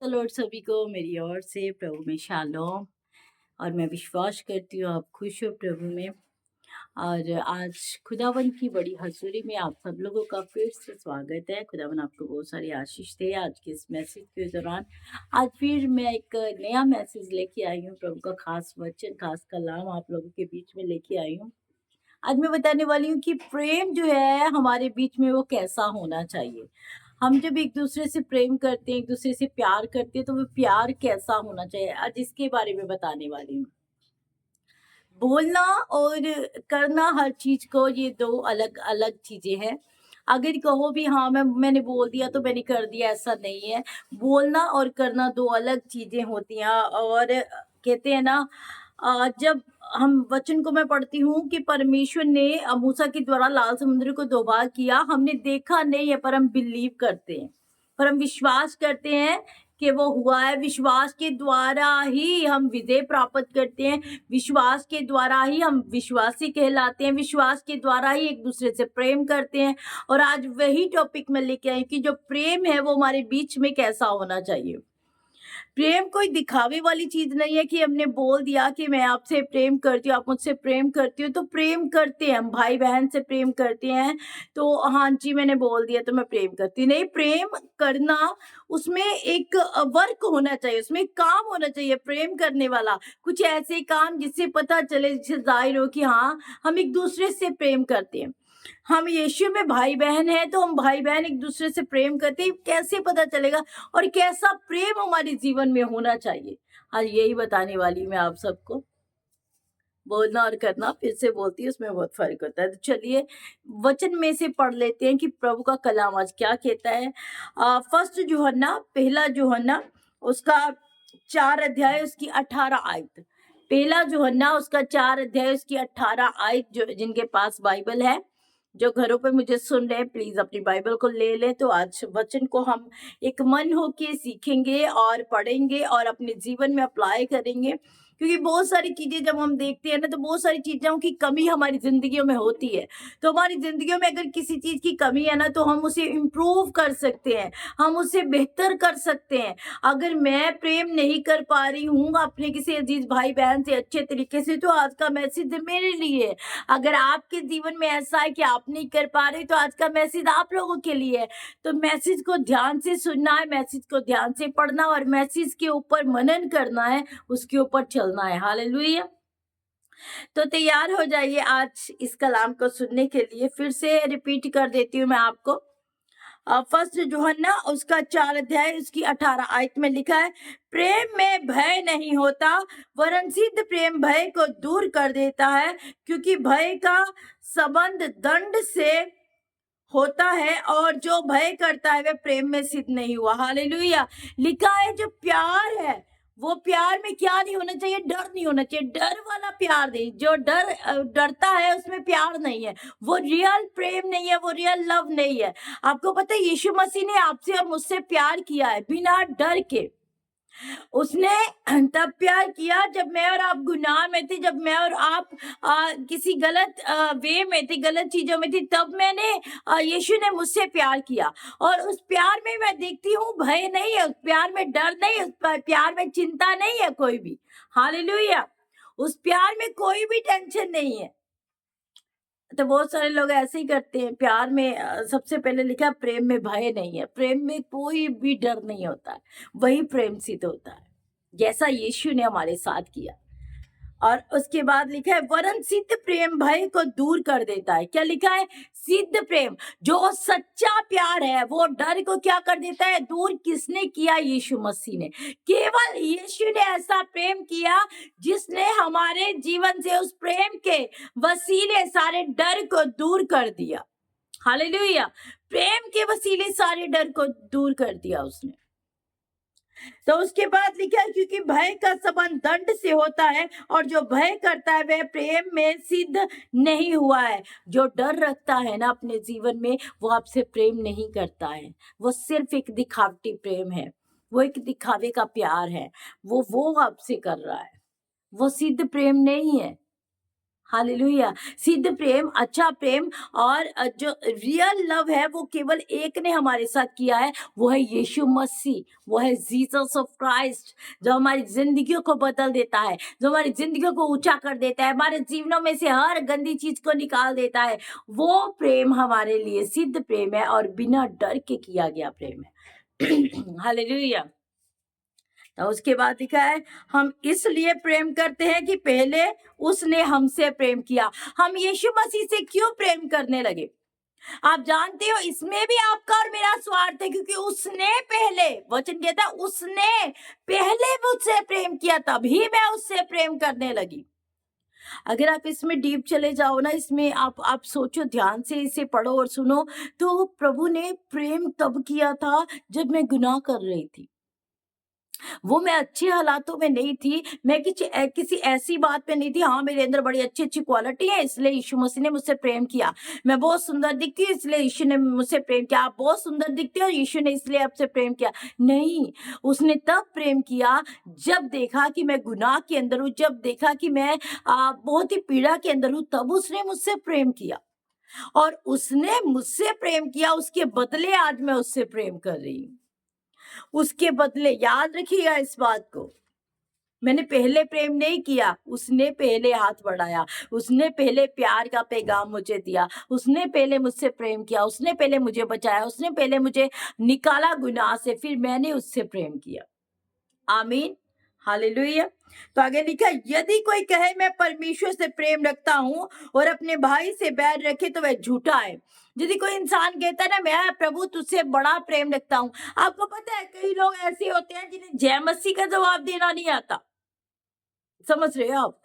तो लॉर्ड सभी को मेरी ओर से प्रभु में शालोम। और मैं विश्वास करती हूँ आप खुश हो प्रभु में। और आज खुदावन की बड़ी हजूरी में आप सब लोगों का फिर से स्वागत है। खुदावन आपको बहुत सारी आशीष दे आज के इस मैसेज के दौरान। आज फिर मैं एक नया मैसेज लेके आई हूँ, प्रभु का खास वचन, खास कलाम आप लोगों के बीच में लेके आई हूँ। आज मैं बताने वाली हूँ कि प्रेम जो है हमारे बीच में वो कैसा होना चाहिए। हम जब एक दूसरे से प्रेम करते हैं, एक दूसरे से प्यार करते हैं, तो वो प्यार कैसा होना चाहिए, आज इसके बारे में बताने वाली हूँ। बोलना और करना, हर चीज को, ये दो अलग अलग चीजें हैं। अगर कहो भी हाँ मैंने बोल दिया तो मैंने कर दिया, ऐसा नहीं है। बोलना और करना दो अलग चीजें होती हैं। और कहते हैं ना, जब हम वचन को मैं पढ़ती हूँ कि परमेश्वर ने मूसा के द्वारा लाल समुद्र को दो बार किया, हमने देखा नहीं है पर हम बिलीव करते हैं, पर हम विश्वास करते हैं कि वो हुआ है। विश्वास के द्वारा ही हम विजय प्राप्त करते हैं, विश्वास के द्वारा ही हम विश्वासी कहलाते हैं, विश्वास के द्वारा ही एक दूसरे से प्रेम करते हैं। और आज वही टॉपिक मैं लेके आई कि जो प्रेम है वो हमारे बीच में कैसा होना चाहिए। प्रेम कोई दिखावे वाली चीज नहीं है कि हमने बोल दिया कि मैं आपसे प्रेम करती हूँ, आप मुझसे प्रेम करती हो तो प्रेम करते हैं। हम भाई बहन से प्रेम करते हैं तो हाँ जी मैंने बोल दिया तो मैं प्रेम करती नहीं। प्रेम करना, उसमें एक वर्क होना चाहिए, उसमें एक काम होना चाहिए प्रेम करने वाला। कुछ ऐसे काम जिससे पता चले, जिससे जाहिर हो कि हाँ हम एक दूसरे से प्रेम करते हैं। हम यीशु में भाई बहन हैं तो हम भाई बहन एक दूसरे से प्रेम करते हैं, कैसे पता चलेगा और कैसा प्रेम हमारे जीवन में होना चाहिए, आज यही बताने वाली मैं आप सबको। बोलना और करना, फिर से बोलती हूँ, उसमें बहुत फर्क होता है। तो चलिए वचन में से पढ़ लेते हैं कि प्रभु का कलाम आज क्या कहता है। फर्स्ट यूहन्ना, पहला यूहन्ना, उसका 4 अध्याय, उसकी 18 आयत। पहला यूहन्ना उसका 4 अध्याय, उसकी 18 आयत। जो जिनके पास बाइबल है, जो घरों पे मुझे सुन रहे हैं, प्लीज अपनी बाइबल को ले ले। तो आज वचन को हम एक मन होके सीखेंगे और पढ़ेंगे और अपने जीवन में अप्लाई करेंगे। क्योंकि बहुत सारी चीजें जब हम देखते हैं ना, तो बहुत सारी चीजों की कमी हमारी जिंदगियों में होती है। तो हमारी जिंदगियों में अगर किसी चीज की कमी है ना, तो हम उसे इम्प्रूव कर सकते हैं, हम उसे बेहतर कर सकते हैं। अगर मैं प्रेम नहीं कर पा रही हूँ अपने किसी अजीज भाई बहन से अच्छे तरीके से, तो आज का मैसेज मेरे लिए है। अगर आपके जीवन में ऐसा है कि आप नहीं कर पा रहे, तो आज का मैसेज आप लोगों के लिए है। तो मैसेज को ध्यान से सुनना है, मैसेज को ध्यान से पढ़ना और मैसेज के ऊपर मनन करना है, उसके ऊपर चलना है। हालेलुया। तो तैयार हो जाइए आज इस कलाम को सुनने के लिए। फिर से रिपीट कर देती हूँ मैं आपको। फर्स्ट यूहन्ना उसका 4 अध्याय, उसकी 18 आयत में लिखा है, प्रेम में भय नहीं होता, वरन सिद्ध प्रेम भय को दूर कर देता है, क्योंकि भय का संबंध दंड से होता है, और जो भय करता है वह प्रेम में सिद्ध नहीं हुआ। हालेलुया। लिखा है जो प्यार है, वो प्यार में क्या नहीं होना चाहिए, डर नहीं होना चाहिए। डर वाला प्यार नहीं, जो डरता है उसमें प्यार नहीं है, वो रियल प्रेम नहीं है, वो रियल लव नहीं है। आपको पता है यीशु मसीह ने आपसे और मुझसे प्यार किया है बिना डर के। उसने तब प्यार किया जब मैं और आप गुनाह में थे, जब मैं और आप किसी गलत वे में थे, गलत चीजों में थे, तब मैंने यीशु ने मुझसे प्यार किया। और उस प्यार में मैं देखती हूँ भय नहीं है, उस प्यार में डर नहीं है, उस प्यार में चिंता नहीं है कोई भी। हालेलुया। उस प्यार में कोई भी टेंशन नहीं है। तो बहुत सारे लोग ऐसे ही करते हैं प्यार में। सबसे पहले लिखा है प्रेम में भय नहीं है, प्रेम में कोई भी डर नहीं होता है, वही प्रेम सिद्ध होता है, जैसा यीशु ने हमारे साथ किया। और उसके बाद लिखा है वरन सिद्ध प्रेम भय को दूर कर देता है। क्या लिखा है? सिद्ध प्रेम, जो सच्चा प्यार है, वो डर को क्या कर देता है, दूर। किसने किया? यीशु मसीह ने। केवल यीशु ने ऐसा प्रेम किया जिसने हमारे जीवन से उस प्रेम के वसीले सारे डर को दूर कर दिया। हालेलुया। प्रेम के वसीले सारे डर को दूर कर दिया उसने। तो उसके बाद लिखा है क्योंकि भय का संबंध दंड से होता है, और जो भय करता है वह प्रेम में सिद्ध नहीं हुआ है। जो डर रखता है ना अपने जीवन में, वो आपसे प्रेम नहीं करता है, वो सिर्फ एक दिखावटी प्रेम है, वो एक दिखावे का प्यार है, वो आपसे कर रहा है, वो सिद्ध प्रेम नहीं है। हालेलुया। सिद्ध प्रेम, अच्छा प्रेम और जो रियल लव है वो केवल एक ने हमारे साथ किया है, वो है यीशु मसीह, वो है जीसस ऑफ क्राइस्ट, जो हमारी जिंदगियों को बदल देता है, जो हमारी जिंदगियों को ऊंचा कर देता है, हमारे जीवनों में से हर गंदी चीज को निकाल देता है। वो प्रेम हमारे लिए सिद्ध प्रेम है और बिना डर के किया गया प्रेम है। हालेलुया। तो उसके बाद लिखा है, हम इसलिए प्रेम करते हैं कि पहले उसने हमसे प्रेम किया। हम यीशु मसीह से क्यों प्रेम करने लगे? आप जानते हो, इसमें भी आपका और मेरा स्वार्थ है, क्योंकि उसने पहले, वचन कहता है उसने पहले मुझसे प्रेम किया, तभी मैं उससे प्रेम करने लगी। अगर आप इसमें डीप चले जाओ ना, इसमें आप सोचो, ध्यान से इसे पढ़ो और सुनो, तो प्रभु ने प्रेम तब किया था जब मैं गुनाह कर रही थी। वो मैं अच्छे हालातों में नहीं थी, मैं किसी ऐसी बात पे नहीं थी, हाँ मेरे अंदर बड़ी अच्छी-अच्छी क्वालिटी है इसलिए यीशु मसीह ने मुझसे प्रेम किया। मैं बहुत सुंदर दिखती हूँ इसलिए यीशु ने मुझसे प्रेम किया। आप बहुत सुंदर दिखते हो, यीशु ने इसलिए आपसे प्रेम किया। नहीं, उसने तब प्रेम किया जब देखा कि मैं गुनाह के अंदर हूँ, जब देखा कि मैं बहुत ही पीड़ा के अंदर हूँ, तब उसने मुझसे प्रेम किया। और उसने मुझसे प्रेम किया, उसके बदले आज मैं उससे प्रेम कर रही हूँ। उसके बदले, याद रखिएगा इस बात को, मैंने पहले प्रेम नहीं किया, उसने पहले हाथ बढ़ाया, उसने पहले प्यार का पैगाम मुझे दिया, उसने पहले मुझसे प्रेम किया, उसने पहले मुझे बचाया, उसने पहले मुझे निकाला गुनाह से, फिर मैंने उससे प्रेम किया। आमीन, हालेलुया। तो आगे लिखा, यदि कोई कहे मैं परमेश्वर से प्रेम रखता हूँ और अपने भाई से बैर रखे तो वह झूठा है। यदि कोई इंसान कहता है ना मैं प्रभु तुझसे बड़ा प्रेम रखता हूँ, आपको पता है कई लोग ऐसे होते हैं जिन्हें जय मसीह का जवाब देना नहीं आता। समझ रहे हो आप?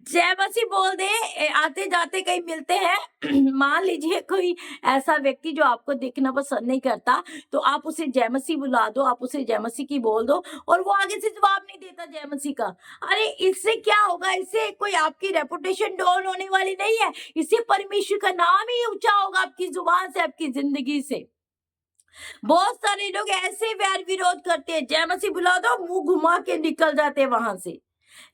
जय मसीह बोल दे, आते जाते कहीं मिलते हैं, मान लीजिए कोई ऐसा व्यक्ति जो आपको देखना पसंद नहीं करता, तो आप उसे जय मसीह बुला दो, आप उसे जय मसीह की बोल दो और वो आगे से जवाब नहीं देता जय मसीह का। अरे इससे क्या होगा? इससे कोई आपकी रेपुटेशन डाउन होने वाली नहीं है, इससे परमेश्वर का नाम ही ऊंचा होगा आपकी जुबान से, आपकी जिंदगी से। बहुत सारे लोग ऐसे वैर विरोध करते हैं, जय मसीह बुला दो, मुंह घुमा के निकल जाते हैं वहां से।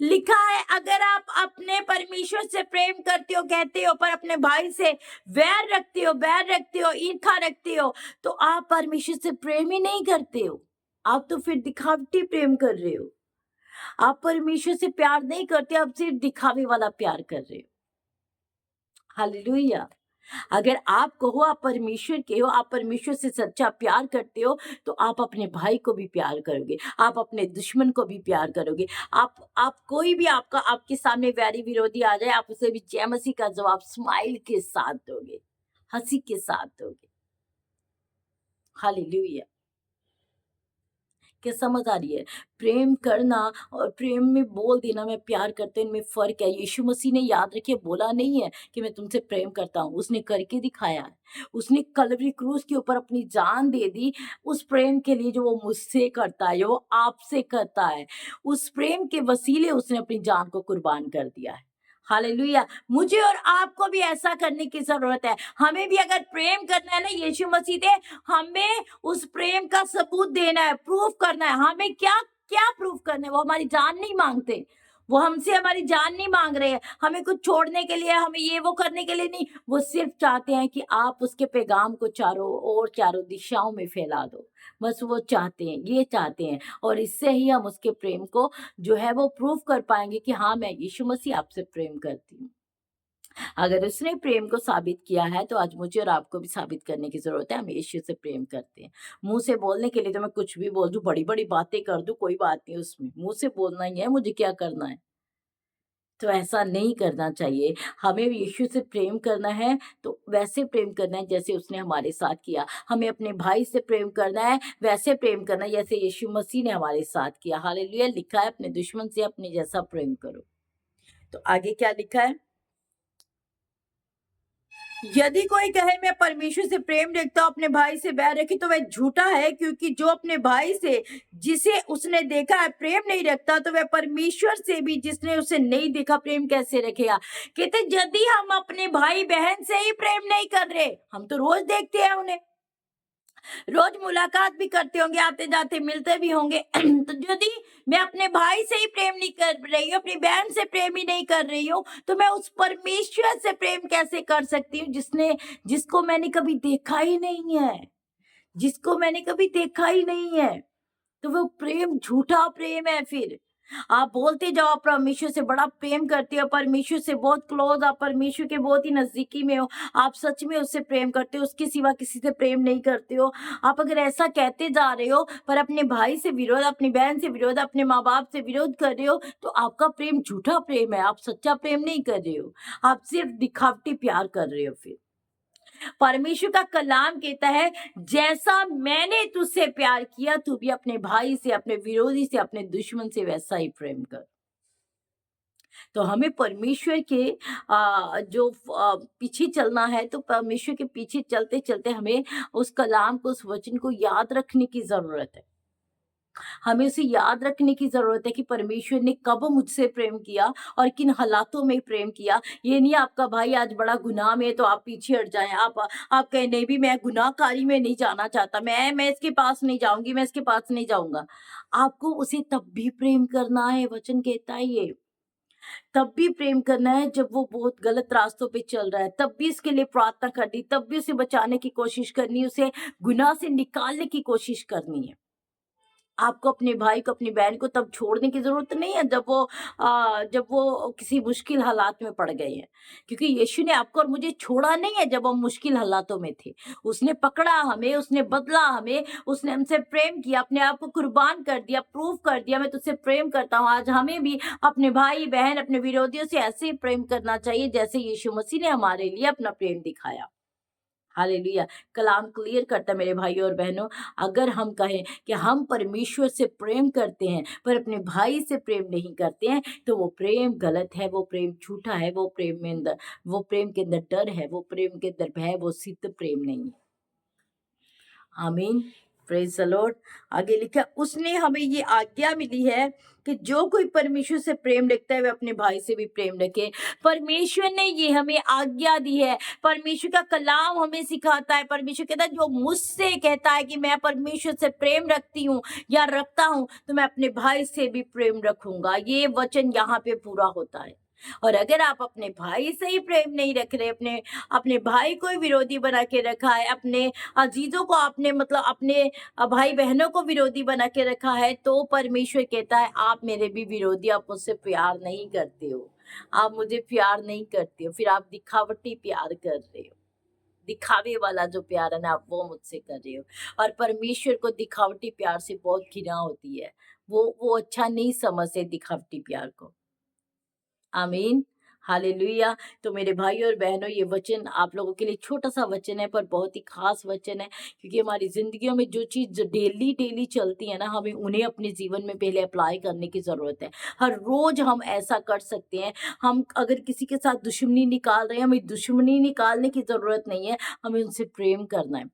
लिखा है, अगर आप अपने परमेश्वर से प्रेम करते हो, कहते हो, पर अपने भाई से बैर रखते हो, ईर्ष्या रखते हो, तो आप परमेश्वर से प्रेम ही नहीं करते हो। आप तो फिर दिखावटी प्रेम कर रहे हो। आप परमेश्वर से प्यार नहीं करते, आप सिर्फ दिखावे वाला प्यार कर रहे हो। हालेलुया। अगर आप कहो आप परमेश्वर के हो, आप परमेश्वर से सच्चा प्यार करते हो, तो आप अपने भाई को भी प्यार करोगे, आप अपने दुश्मन को भी प्यार करोगे। आप कोई भी आपके सामने वैरी विरोधी आ जाए, आप उसे भी जय मसीह का जवाब स्माइल के साथ दोगे, हंसी के साथ दोगे। हालेलुया। क्या समझ आ रही है? प्रेम करना और प्रेम में बोल देना मैं प्यार करते हैं, इनमें फ़र्क है। यीशु मसीह ने, याद रखिए, बोला नहीं है कि मैं तुमसे प्रेम करता हूँ, उसने करके दिखाया है। उसने कल्वरी क्रूस के ऊपर अपनी जान दे दी, उस प्रेम के लिए जो वो मुझसे करता है, जो वो आपसे करता है। उस प्रेम के वसीले उसने अपनी जान को कुर्बान कर दिया है। हालेलुया! मुझे और आपको भी ऐसा करने की ज़रूरत है। हमें भी अगर प्रेम करना है ना यीशु मसीह से, हमें उस प्रेम का सबूत देना है, प्रूफ करना है। हमें क्या क्या प्रूफ करना है? वो हमारी जान नहीं मांगते, वो हमसे हमारी जान नहीं मांग रहे हैं, हमें कुछ छोड़ने के लिए, हमें ये वो करने के लिए नहीं। वो सिर्फ चाहते हैं कि आप उसके पैगाम को चारों दिशाओं में फैला दो। बस वो चाहते हैं, ये चाहते हैं, और इससे ही हम उसके प्रेम को जो है वो प्रूफ कर पाएंगे कि हाँ, मैं यीशु मसीह आपसे प्रेम करती हूँ। अगर उसने प्रेम को साबित किया है, तो आज मुझे और आपको भी साबित करने की ज़रूरत है, हम यीशु से प्रेम करते हैं। मुँह से बोलने के लिए तो मैं कुछ भी बोल दूँ, बड़ी-बड़ी बातें कर दूँ, कोई बात नहीं उसमें। मुँह से बोलना ही है, मुझे क्या करना है? तो ऐसा नहीं करना चाहिए। हमें यीशु से प्रेम करना है, तो वैसे प्रेम करना है जैसे उसने हमारे साथ किया। हमें अपने भाई से प्रेम करना है, वैसे प्रेम करना है जैसे यीशु मसीह ने हमारे साथ किया। हालेलुया! लिखा है, अपने दुश्मन से अपने जैसा प्रेम करो। तो आगे क्या लिखा है? यदि कोई कहे मैं परमेश्वर से प्रेम रखता हूँ, अपने भाई से बैर रखे, तो वह झूठा है, क्योंकि जो अपने भाई से जिसे उसने देखा है प्रेम नहीं रखता, तो वह परमेश्वर से भी जिसने उसे नहीं देखा प्रेम कैसे रखेगा? कहते यदि हम अपने भाई बहन से ही प्रेम नहीं कर रहे, हम तो रोज देखते हैं उन्हें, रोज मुलाकात भी करते होंगे, आते जाते मिलते भी होंगे। तो यदि मैं अपने भाई से ही प्रेम नहीं कर रही हूँ, अपनी बहन से प्रेम ही नहीं कर रही हूँ, तो मैं उस परमेश्वर से प्रेम कैसे कर सकती हूँ जिसको मैंने कभी देखा ही नहीं है, जिसको मैंने कभी देखा ही नहीं है। तो वो प्रेम झूठा प्रेम है। फिर आप बोलते जाओ आप परमेश्वर से बड़ा प्रेम करते हो, परमेश्वर से बहुत क्लोज, आप परमेश्वर के बहुत ही नजदीकी में हो, आप सच में उससे प्रेम करते हो, उसके सिवा किसी से प्रेम नहीं करते हो। आप अगर ऐसा कहते जा रहे हो पर अपने भाई से विरोध, अपनी बहन से विरोध, अपने माँ बाप से विरोध कर रहे हो, तो आपका प्रेम झूठा प्रेम है, आप सच्चा प्रेम नहीं कर रहे हो, आप सिर्फ दिखावटी प्यार कर रहे हो। फिर परमेश्वर का कलाम कहता है, जैसा मैंने तुझसे प्यार किया तू भी अपने भाई से, अपने विरोधी से, अपने दुश्मन से वैसा ही प्रेम कर। तो हमें परमेश्वर के पीछे चलना है, तो परमेश्वर के पीछे चलते चलते हमें उस कलाम को, उस वचन को याद रखने की जरूरत है। हमें उसे याद रखने की ज़रूरत है कि परमेश्वर ने कब मुझसे प्रेम किया और किन हालातों में प्रेम किया। ये नहीं आपका भाई आज बड़ा गुनाह में है तो आप पीछे हट जाएँ। आप कहें नहीं भी मैं गुनाहकारी में नहीं जाना चाहता, मैं इसके पास नहीं जाऊँगी, मैं इसके पास नहीं जाऊँगा। आपको उसे तब भी प्रेम करना है, वचन कहता है ये। तब भी प्रेम करना है जब वो बहुत गलत रास्तों पे चल रहा है, तब भी उसके लिए प्रार्थना करनी, तब भी उसे बचाने की कोशिश करनी, उसे गुनाह से निकालने की कोशिश करनी है। आपको अपने भाई को, अपनी बहन को तब छोड़ने की ज़रूरत नहीं है जब वो किसी मुश्किल हालात में पड़ गए हैं। क्योंकि यीशु ने आपको और मुझे छोड़ा नहीं है जब हम मुश्किल हालातों में थे। उसने पकड़ा हमें, उसने बदला हमें, उसने हमसे प्रेम किया, अपने आप को कुर्बान कर दिया, प्रूव कर दिया मैं तुझसे प्रेम करता हूँ। आज हमें भी अपने भाई-बहन, अपने विरोधियों से ऐसे ही प्रेम करना चाहिए जैसे यीशु मसीह ने हमारे लिए अपना प्रेम दिखाया। हालेलुया! कलाम क्लियर करता है मेरे भाइयों और बहनों, अगर हम कहें कि हम परमेश्वर से प्रेम करते हैं, पर अपने भाई से प्रेम नहीं करते हैं, तो वो प्रेम गलत है, वो प्रेम झूठा है, वो प्रेम के अंदर डर है, वो प्रेम के अंदर भय, वो सिद्ध प्रेम नहीं है। आमीन, प्रेज़ द लॉर्ड। आगे लिखा, उसने हमें ये आज्ञा मिली है कि जो कोई परमेश्वर से प्रेम रखता है वह अपने भाई से भी प्रेम रखे। परमेश्वर ने ये हमें आज्ञा दी है, परमेश्वर का कलाम हमें सिखाता है। परमेश्वर कहता है जो मुझसे कहता है कि मैं परमेश्वर से प्रेम रखती हूँ या रखता हूँ, तो मैं अपने भाई से भी प्रेम रखूंगा। ये वचन यहाँ पे पूरा होता है। और अगर आप अपने भाई से ही प्रेम नहीं रख रहे, अपने अपने भाई को ही विरोधी बना के रखा है, अपने अजीजों को आपने मतलब अपने भाई बहनों को विरोधी बना के रखा है, तो परमेश्वर कहता है आप मेरे भी विरोधी, आप मुझसे प्यार नहीं करते हो, आप मुझे प्यार नहीं करते हो, फिर आप दिखावटी प्यार कर रहे हो। दिखावे वाला जो प्यार है ना, आप वो मुझसे कर रहे हो। और परमेश्वर को दिखावटी प्यार से बहुत घृणा होती है। वो अच्छा नहीं समझते दिखावटी प्यार को। आमीन, हालेलुया। तो मेरे भाइयों और बहनों, ये वचन आप लोगों के लिए छोटा-सा वचन है पर बहुत ही ख़ास वचन है, क्योंकि हमारी ज़िंदगियों में जो चीज़ डेली चलती है ना, हमें उन्हें अपने जीवन में पहले अप्लाई करने की ज़रूरत है। हर रोज़ हम ऐसा कर सकते हैं। हम अगर किसी के साथ दुश्मनी निकाल रहे हैं, हमें दुश्मनी निकालने की ज़रूरत नहीं है, हमें उनसे प्रेम करना है।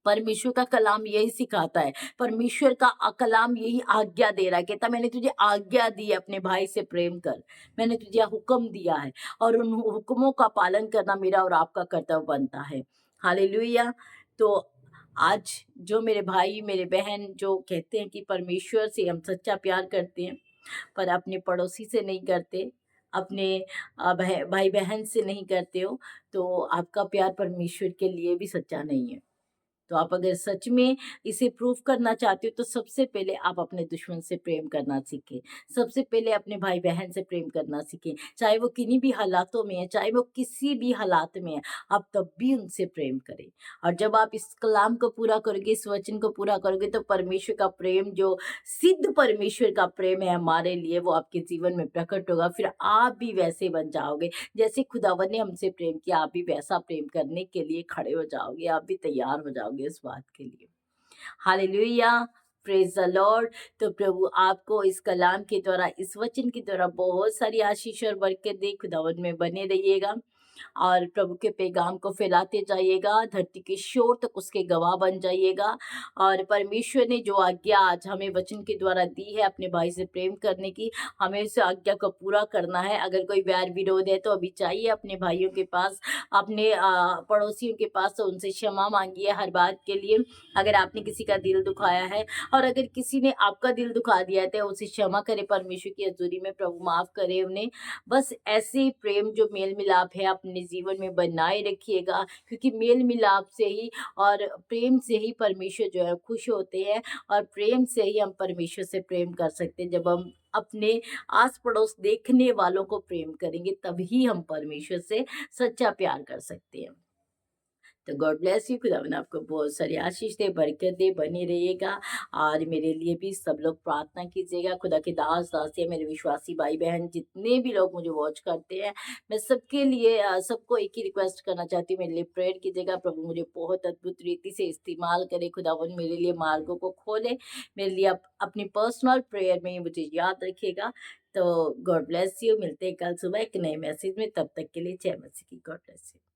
परमेश्वर का कलाम यही सिखाता है। परमेश्वर का कलाम यही आज्ञा दे रहा है, कहता मैंने तुझे आज्ञा दी है अपने भाई से प्रेम कर। मैंने तुझे हुक्म दिया है और उन हुक्मों का पालन करना मेरा और आपका कर्तव्य बनता है। हालेलुया! तो आज जो मेरे भाई, मेरे बहन जो कहते हैं कि परमेश्वर से हम सच्चा प्यार करते हैं, पर अपने पड़ोसी से नहीं करते, अपने भाई-बहन से नहीं करते हो, तो आपका प्यार परमेश्वर के लिए भी सच्चा नहीं है। तो आप अगर सच में इसे प्रूव करना चाहते हो, तो सबसे पहले आप अपने दुश्मन से प्रेम करना सीखें। सबसे पहले अपने भाई-बहन से प्रेम करना सीखें। चाहे वो किन्हीं भी हालातों में है, चाहे वो किसी भी हालात में है, आप तब भी उनसे प्रेम करें। और जब आप इस कलाम को पूरा करोगे, इस वचन को पूरा करोगे, तो परमेश्वर का प्रेम, जो सिद्ध परमेश्वर का प्रेम है हमारे लिए, वो आपके जीवन में प्रकट होगा। फिर आप भी वैसे बन जाओगे, जैसे खुदावन ने हमसे प्रेम किया, आप भी वैसा प्रेम करने के लिए खड़े हो जाओगे, आप भी तैयार हो जाओगे इस बात के लिए। हालेलुया! Praise the Lord. तो प्रभु आपको इस कलाम के द्वारा, इस वचन के द्वारा बहुत सारी आशीष और बरकत दे। खुदावंद में बने रहिएगा। और प्रभु के पैगाम को फैलाते जाइएगा, धरती के शोर तक उसके गवाह बन जाइएगा। और परमेश्वर ने जो आज्ञा आज हमें वचन के द्वारा दी है अपने भाई से प्रेम करने की, हमें उस आज्ञा को पूरा करना है। अगर कोई बैर विरोध है तो अभी जाइए अपने भाइयों के पास, अपने पड़ोसियों के पास, तो उनसे क्षमा मांगिए हर बात के लिए। अगर आपने किसी का दिल दुखाया है और अगर किसी ने आपका दिल दुखा दिया है तो उसे क्षमा करें परमेश्वर की हजूरी में, प्रभु माफ करे उन्हें। बस ऐसे ही प्रेम जो मेल मिलाप है अपने जीवन में बनाए रखिएगा, क्योंकि मेल मिलाप से ही और प्रेम से ही परमेश्वर जो है खुश होते हैं। और प्रेम से ही हम परमेश्वर से प्रेम कर सकते हैं। जब हम अपने आस पड़ोस देखने वालों को प्रेम करेंगे तभी हम परमेश्वर से सच्चा प्यार कर सकते हैं। तो गॉड ब्लेस यू, खुदावन आपको बहुत सारी आशीष दे, बरकत दे, बने रहिएगा। और मेरे लिए भी सब लोग प्रार्थना कीजिएगा। खुदा के दास दासियाँ, मेरे विश्वासी भाई बहन जितने भी लोग मुझे वॉच करते हैं, मैं सबके लिए सबको एक ही रिक्वेस्ट करना चाहती हूँ, मेरे लिए प्रेयर कीजिएगा। प्रभु मुझे बहुत अद्भुत रीति से इस्तेमाल करे, खुदावन मेरे लिए मार्गों को खोले, मेरे लिए अपनी पर्सनल प्रेयर में मुझे याद रखिएगा। तो गॉड ब्लेस यू, मिलते हैं कल सुबह एक नए मैसेज में, तब तक के लिए जय मसीह की। God bless you.